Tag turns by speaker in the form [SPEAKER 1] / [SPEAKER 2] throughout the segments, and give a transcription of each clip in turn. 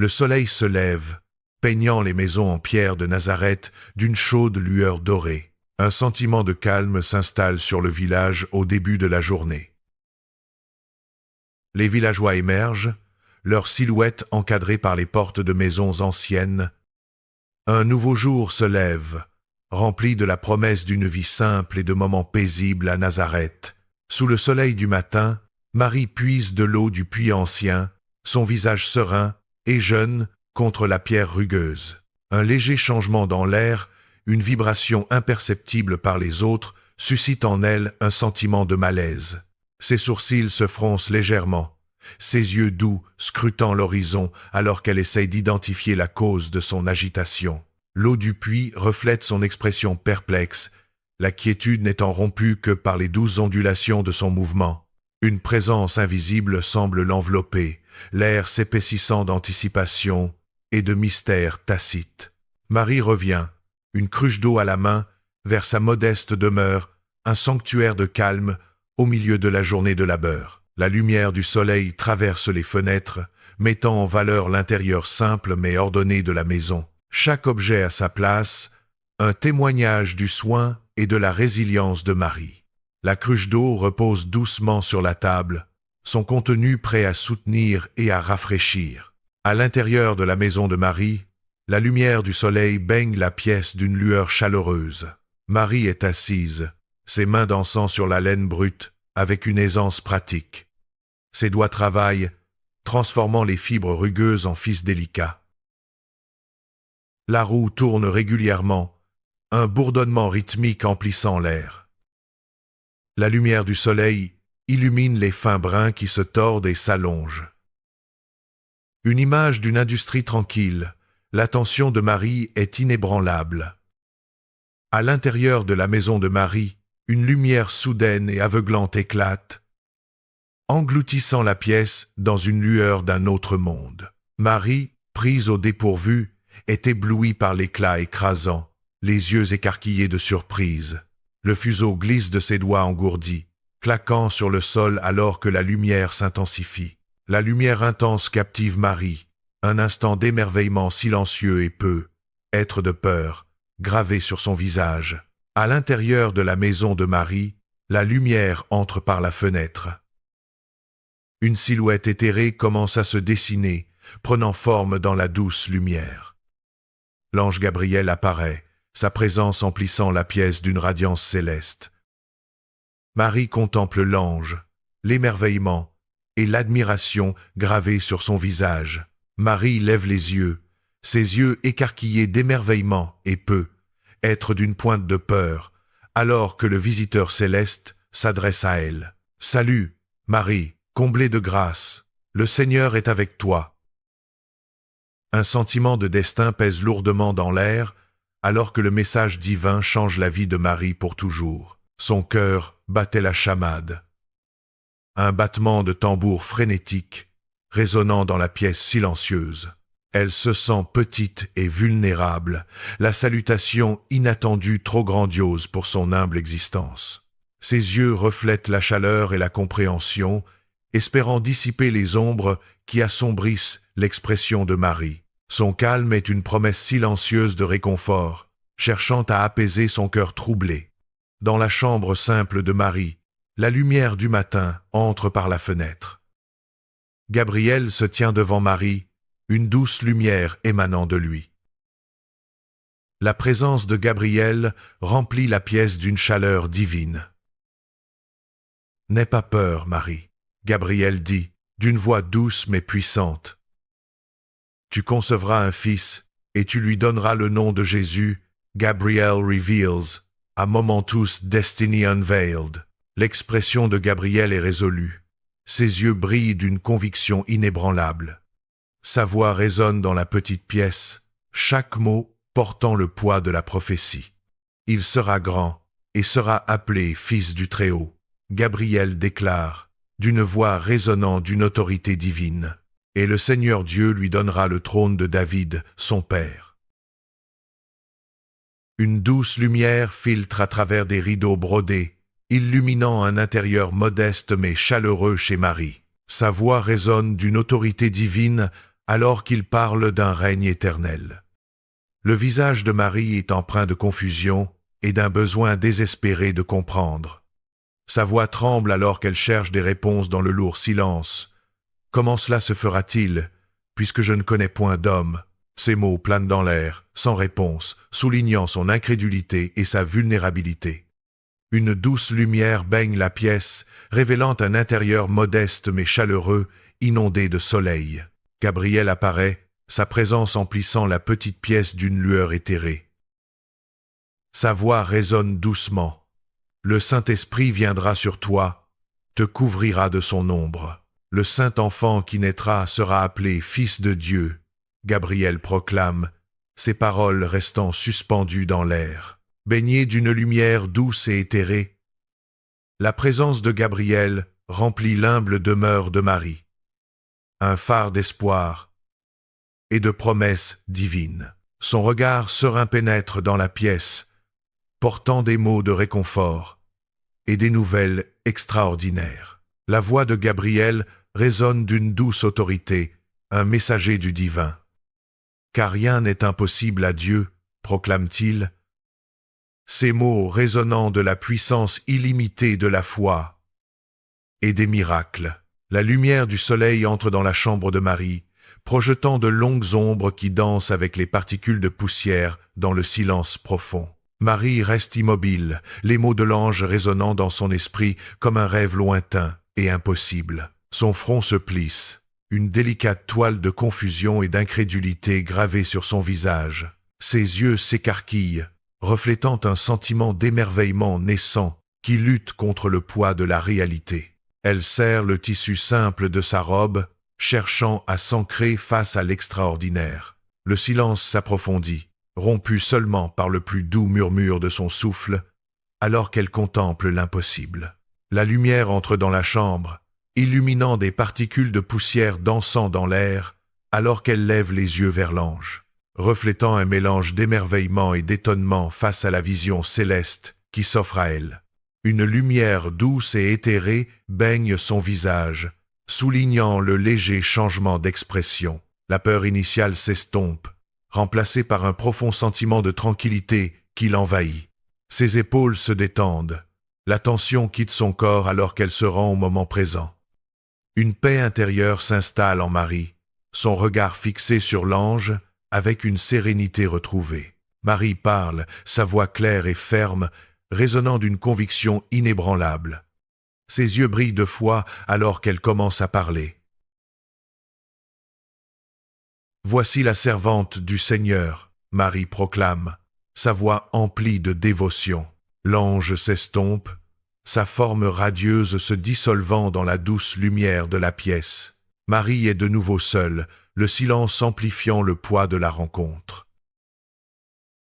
[SPEAKER 1] Le soleil se lève, peignant les maisons en pierre de Nazareth d'une chaude lueur dorée. Un sentiment de calme s'installe sur le village au début de la journée. Les villageois émergent, leurs silhouettes encadrées par les portes de maisons anciennes. Un nouveau jour se lève, rempli de la promesse d'une vie simple et de moments paisibles à Nazareth. Sous le soleil du matin, Marie puise de l'eau du puits ancien, son visage serein et jeune contre la pierre rugueuse. Un léger changement dans l'air, une vibration imperceptible par les autres, suscite en elle un sentiment de malaise. Ses sourcils se froncent légèrement, ses yeux doux scrutant l'horizon alors qu'elle essaye d'identifier la cause de son agitation. L'eau du puits reflète son expression perplexe, la quiétude n'étant rompue que par les douces ondulations de son mouvement. Une présence invisible semble l'envelopper, l'air s'épaississant d'anticipation et de mystère tacite. Marie revient, une cruche d'eau à la main, vers sa modeste demeure, un sanctuaire de calme au milieu de la journée de labeur. La lumière du soleil traverse les fenêtres, mettant en valeur l'intérieur simple mais ordonné de la maison. Chaque objet à sa place, un témoignage du soin et de la résilience de Marie. La cruche d'eau repose doucement sur la table, son contenu prêt à soutenir et à rafraîchir. À l'intérieur de la maison de Marie, la lumière du soleil baigne la pièce d'une lueur chaleureuse. Marie est assise, ses mains dansant sur la laine brute, avec une aisance pratique. Ses doigts travaillent, transformant les fibres rugueuses en fils délicats. La roue tourne régulièrement, un bourdonnement rythmique emplissant l'air. La lumière du soleil illumine les fins brins qui se tordent et s'allongent. Une image d'une industrie tranquille, l'attention de Marie est inébranlable. À l'intérieur de la maison de Marie, une lumière soudaine et aveuglante éclate, engloutissant la pièce dans une lueur d'un autre monde. Marie, prise au dépourvu, est éblouie par l'éclat écrasant, les yeux écarquillés de surprise. Le fuseau glisse de ses doigts engourdis, claquant sur le sol alors que la lumière s'intensifie. La lumière intense captive Marie, un instant d'émerveillement silencieux et peu, être de peur, gravé sur son visage. À l'intérieur de la maison de Marie, la lumière entre par la fenêtre. Une silhouette éthérée commence à se dessiner, prenant forme dans la douce lumière. L'ange Gabriel apparaît, sa présence emplissant la pièce d'une radiance céleste. Marie contemple l'ange, l'émerveillement et l'admiration gravés sur son visage. Marie lève les yeux, ses yeux écarquillés d'émerveillement et peu, être d'une pointe de peur, alors que le visiteur céleste s'adresse à elle. « Salut, Marie, comblée de grâce, le Seigneur est avec toi. » Un sentiment de destin pèse lourdement dans l'air, alors que le message divin change la vie de Marie pour toujours. Son cœur battait la chamade. Un battement de tambour frénétique, résonnant dans la pièce silencieuse. Elle se sent petite et vulnérable, la salutation inattendue trop grandiose pour son humble existence. Ses yeux reflètent la chaleur et la compréhension, espérant dissiper les ombres qui assombrissent l'expression de Marie. Son calme est une promesse silencieuse de réconfort, cherchant à apaiser son cœur troublé. Dans la chambre simple de Marie, la lumière du matin entre par la fenêtre. Gabriel se tient devant Marie, une douce lumière émanant de lui. La présence de Gabriel remplit la pièce d'une chaleur divine. « N'aie pas peur, Marie, » Gabriel dit, d'une voix douce mais puissante. « Tu concevras un fils, et tu lui donneras le nom de Jésus, Gabriel reveals, a momentus destiny unveiled. » L'expression de Gabriel est résolue. Ses yeux brillent d'une conviction inébranlable. Sa voix résonne dans la petite pièce, chaque mot portant le poids de la prophétie. Il sera grand et sera appelé Fils du Très-Haut. Gabriel déclare, d'une voix résonnant d'une autorité divine. Et le Seigneur Dieu lui donnera le trône de David, son père. Une douce lumière filtre à travers des rideaux brodés, illuminant un intérieur modeste mais chaleureux chez Marie. Sa voix résonne d'une autorité divine alors qu'il parle d'un règne éternel. Le visage de Marie est empreint de confusion et d'un besoin désespéré de comprendre. Sa voix tremble alors qu'elle cherche des réponses dans le lourd silence. Comment cela se fera-t-il, puisque je ne connais point d'homme? Ces mots planent dans l'air, sans réponse, soulignant son incrédulité et sa vulnérabilité. Une douce lumière baigne la pièce, révélant un intérieur modeste mais chaleureux, inondé de soleil. Gabriel apparaît, sa présence emplissant la petite pièce d'une lueur éthérée. Sa voix résonne doucement. Le Saint-Esprit viendra sur toi, te couvrira de son ombre. Le saint enfant qui naîtra sera appelé Fils de Dieu. Gabriel proclame, ses paroles restant suspendues dans l'air. Baigné d'une lumière douce et éthérée, la présence de Gabriel remplit l'humble demeure de Marie. Un phare d'espoir et de promesses divines. Son regard serein pénètre dans la pièce, portant des mots de réconfort et des nouvelles extraordinaires. La voix de Gabriel résonne d'une douce autorité, un messager du divin. Car rien n'est impossible à Dieu, proclame-t-il. Ces mots résonnant de la puissance illimitée de la foi et des miracles. La lumière du soleil entre dans la chambre de Marie, projetant de longues ombres qui dansent avec les particules de poussière dans le silence profond. Marie reste immobile, les mots de l'ange résonnant dans son esprit comme un rêve lointain et impossible. Son front se plisse, une délicate toile de confusion et d'incrédulité gravée sur son visage. Ses yeux s'écarquillent, reflétant un sentiment d'émerveillement naissant qui lutte contre le poids de la réalité. Elle serre le tissu simple de sa robe, cherchant à s'ancrer face à l'extraordinaire. Le silence s'approfondit, rompu seulement par le plus doux murmure de son souffle, alors qu'elle contemple l'impossible. La lumière entre dans la chambre, illuminant des particules de poussière dansant dans l'air, alors qu'elle lève les yeux vers l'ange, reflétant un mélange d'émerveillement et d'étonnement face à la vision céleste qui s'offre à elle. Une lumière douce et éthérée baigne son visage, soulignant le léger changement d'expression. La peur initiale s'estompe, remplacée par un profond sentiment de tranquillité qui l'envahit. Ses épaules se détendent, la tension quitte son corps alors qu'elle se rend au moment présent. Une paix intérieure s'installe en Marie, son regard fixé sur l'ange avec une sérénité retrouvée. Marie parle, sa voix claire et ferme, résonnant d'une conviction inébranlable. Ses yeux brillent de foi alors qu'elle commence à parler. « Voici la servante du Seigneur », Marie proclame, sa voix emplie de dévotion. L'ange s'estompe, sa forme radieuse se dissolvant dans la douce lumière de la pièce. Marie est de nouveau seule, le silence amplifiant le poids de la rencontre.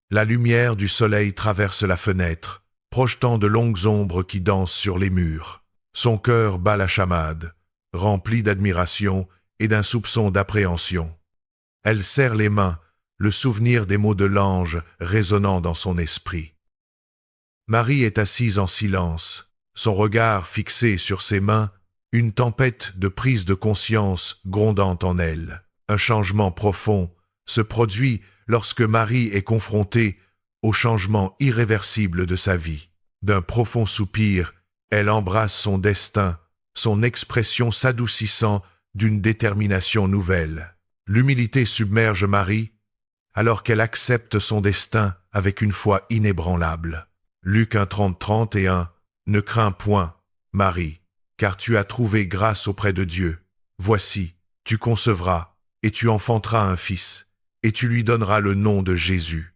[SPEAKER 1] La lumière du soleil traverse la fenêtre, projetant de longues ombres qui dansent sur les murs. Son cœur bat la chamade, rempli d'admiration et d'un soupçon d'appréhension. Elle serre les mains, le souvenir des mots de l'ange résonnant dans son esprit. Marie est assise en silence, son regard fixé sur ses mains, une tempête de prise de conscience grondant en elle. Un changement profond se produit lorsque Marie est confrontée au changement irréversible de sa vie. D'un profond soupir, elle embrasse son destin, son expression s'adoucissant d'une détermination nouvelle. L'humilité submerge Marie, alors qu'elle accepte son destin avec une foi inébranlable. Luc 1:30-31 « Ne crains point, Marie, car tu as trouvé grâce auprès de Dieu. Voici, tu concevras, et tu enfanteras un fils, et tu lui donneras le nom de Jésus.